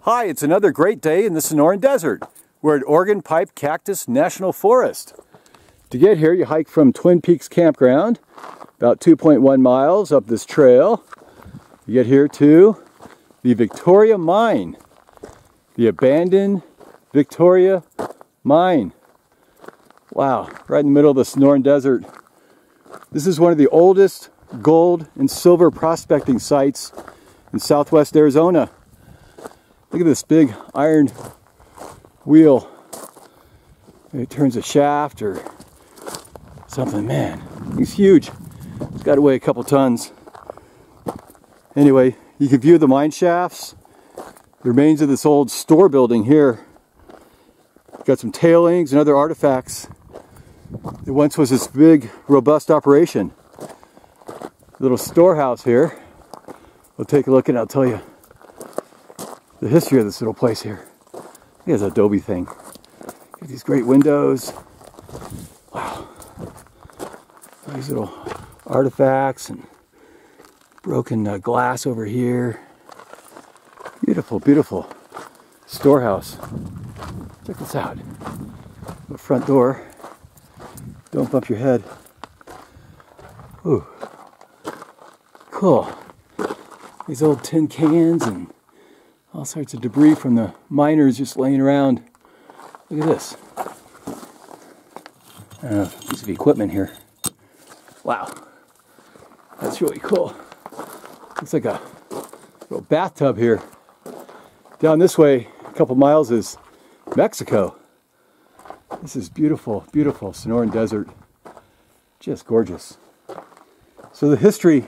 Hi, it's another great day in the Sonoran Desert. We're at Oregon Pipe Cactus National Forest. To get here, you hike from Twin Peaks Campground, about 2.1 miles up this trail. You get here to the Victoria Mine, the abandoned Victoria Mine. Wow, right in the middle of the Sonoran Desert. This is one of the oldest gold and silver prospecting sites in southwest Arizona. Look at this big iron wheel. It turns a shaft or something. Man, he's huge. It's got to weigh a couple tons. Anyway, you can view the mine shafts, the remains of this old store building here. Got some tailings and other artifacts. It once was this big, robust operation. Little storehouse here. We'll take a look and I'll tell you the history of this little place here. Look at this adobe thing. Got these great windows. Wow. These little artifacts and broken glass over here. Beautiful, beautiful storehouse. Check this out. The front door. Don't bump your head. Ooh. Cool. These old tin cans and all sorts of debris from the miners just laying around. Look at this. Piece of equipment here. Wow. That's really cool. Looks like a little bathtub here. Down this way, a couple miles, is Mexico. This is beautiful, beautiful Sonoran Desert. Just gorgeous. So the history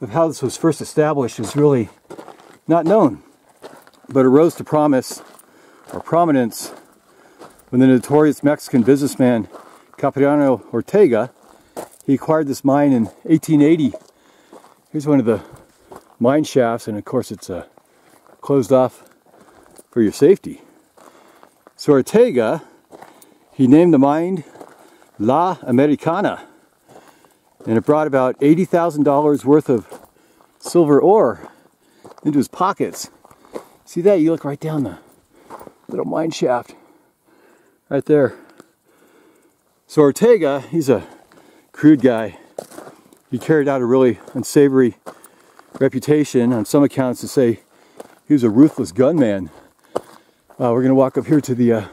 of how this was first established is really not known, but it rose to prominence when the notorious Mexican businessman Cipriano Ortega, he acquired this mine in 1880. Here's one of the mine shafts, and of course it's closed off for your safety. So Ortega, he named the mine La Americana, and it brought about $80,000 worth of silver ore into his pockets. See that? You look right down the little mine shaft right there. So Ortega, he's a crude guy. He carried out a really unsavory reputation, on some accounts, to say he was a ruthless gunman. We're going to walk up here to the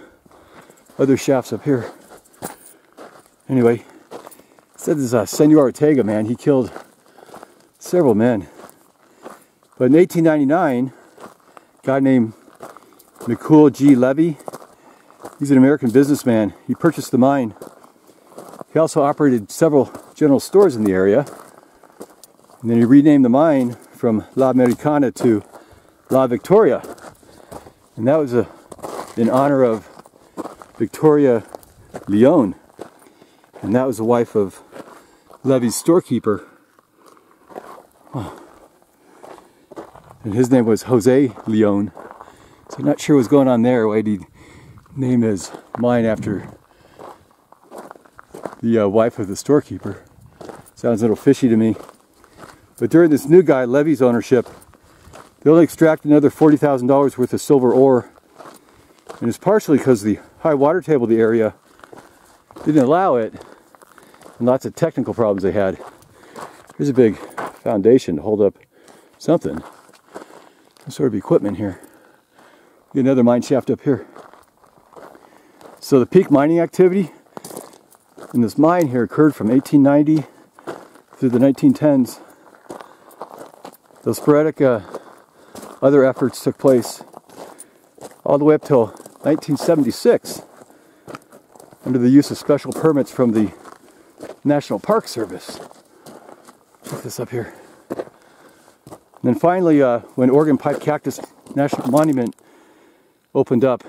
other shafts up here. Anyway, it said this Senor Ortega, man, he killed several men. But in 1899, a guy named McCool G. Levy, he's an American businessman. He purchased the mine. He also operated several general stores in the area. And then he renamed the mine from La Americana to La Victoria. And that was in honor of Victoria Leon. And that was the wife of Levy's storekeeper. Oh. And his name was Jose Leon. So I'm not sure what's going on there, why he'd name his mine after the wife of the storekeeper. Sounds a little fishy to me. But during this new guy, Levy's ownership, they only extracted another $40,000 worth of silver ore. And it's partially because the high water table of the area didn't allow it, and lots of technical problems they had. Here's a big foundation to hold up something. Some sort of equipment here. Get another mine shaft up here. So the peak mining activity in this mine here occurred from 1890 through the 1910s. Those sporadic other efforts took place all the way up till 1976 under the use of special permits from the National Park Service. Check this up here. And then finally, when Oregon Pipe Cactus National Monument opened up,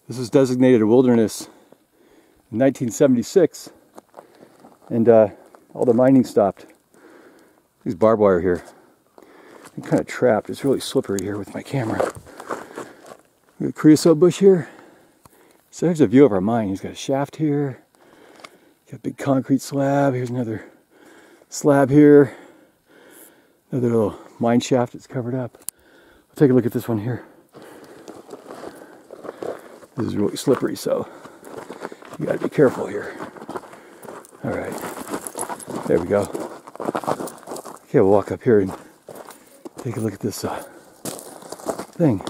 this was designated a wilderness in 1976, and all the mining stopped. There's barbed wire here. I'm kind of trapped. It's really slippery here with my camera. We got a creosote bush here. So here's a view of our mine. He's got a shaft here. Got a big concrete slab. Here's another slab here. Another little mine shaft that's covered up. Take a look at this one here. This is really slippery, so you gotta be careful here. All right, there we go. Okay, we'll walk up here and take a look at this thing.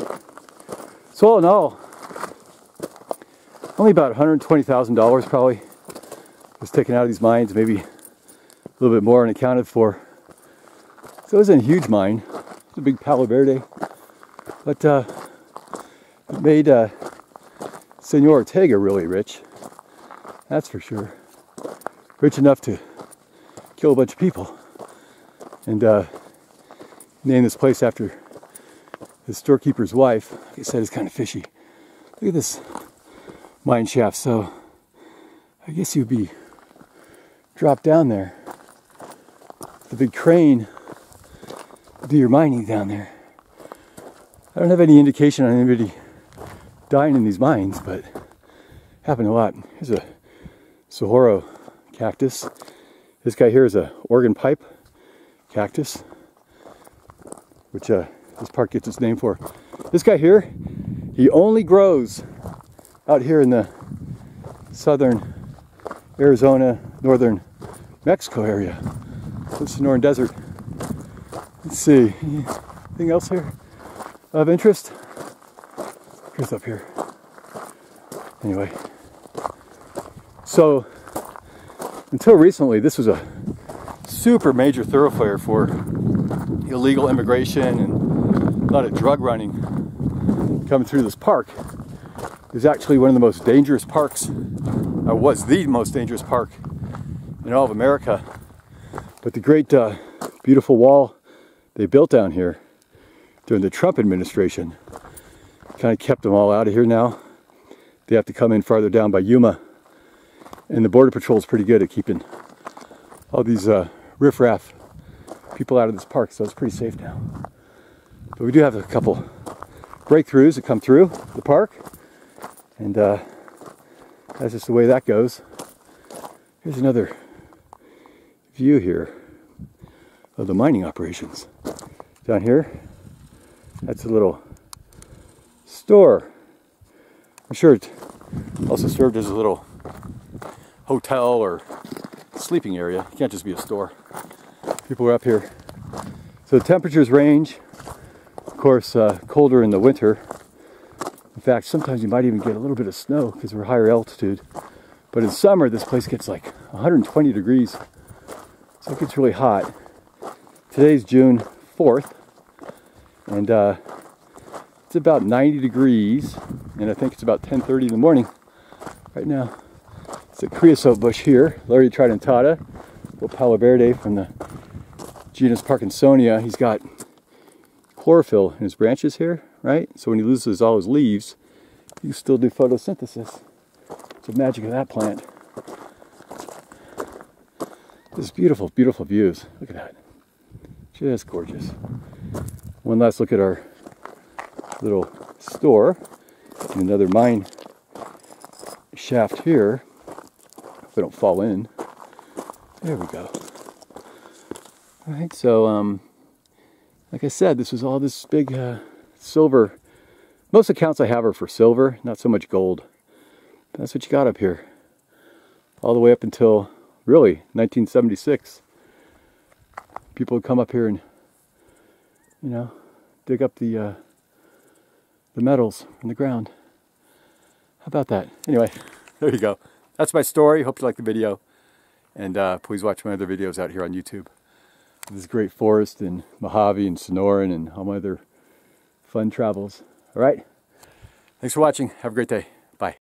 So all in all, only about $120,000 probably was taken out of these mines, maybe a little bit more unaccounted for. So it wasn't a huge mine. It's a big Palo Verde, but it made Senor Ortega really rich. That's for sure. Rich enough to kill a bunch of people and name this place after his storekeeper's wife. Like I said, it's kind of fishy. Look at this mine shaft. So I guess you'd be dropped down there. The big crane do your mining down there. I don't have any indication on anybody dying in these mines, but it happened a lot. Here's a saguaro cactus. This guy here is a Oregon pipe cactus, which this park gets its name for. This guy here, he only grows out here in the southern Arizona, northern Mexico area. The Sonoran Desert. Let's see, anything else here of interest? Here's up here. Anyway, so until recently, this was a super major thoroughfare for illegal immigration and a lot of drug running coming through this park. It was actually one of the most dangerous parks, or was the most dangerous park in all of America. But the great, beautiful wall they built down here during the Trump administration kind of kept them all out of here now. They have to come in farther down by Yuma. And the Border Patrol is pretty good at keeping all these riffraff people out of this park, so it's pretty safe now. But we do have a couple breakthroughs that come through the park, and that's just the way that goes. Here's another view here of the mining operations. Down here, that's a little store. I'm sure it also served as a little hotel or sleeping area. It can't just be a store. People were up here. So the temperatures range, of course, colder in the winter. In fact, sometimes you might even get a little bit of snow because we're higher altitude. But in summer, this place gets like 120 degrees. So it gets really hot. Today's June 4th, and it's about 90 degrees, and I think it's about 10:30 in the morning right now. It's a creosote bush here, Lauria tridentata, or Palo Verde from the genus Parkinsonia. He's got chlorophyll in his branches here, right? So when he loses all his leaves, he can still do photosynthesis. It's the magic of that plant. This beautiful, beautiful views. Look at that. Just gorgeous. One last look at our little store. Another mine shaft here. Hope I don't fall in. There we go. Alright, so like I said, this was all this big silver. Most accounts I have are for silver, not so much gold. But that's what you got up here. All the way up until really 1976. People would come up here and, you know, dig up the metals from the ground. How about that? Anyway, there you go. That's my story. Hope you liked the video. And please watch my other videos out here on YouTube. This great forest in Mojave and Sonoran and all my other fun travels. All right? Thanks for watching. Have a great day. Bye.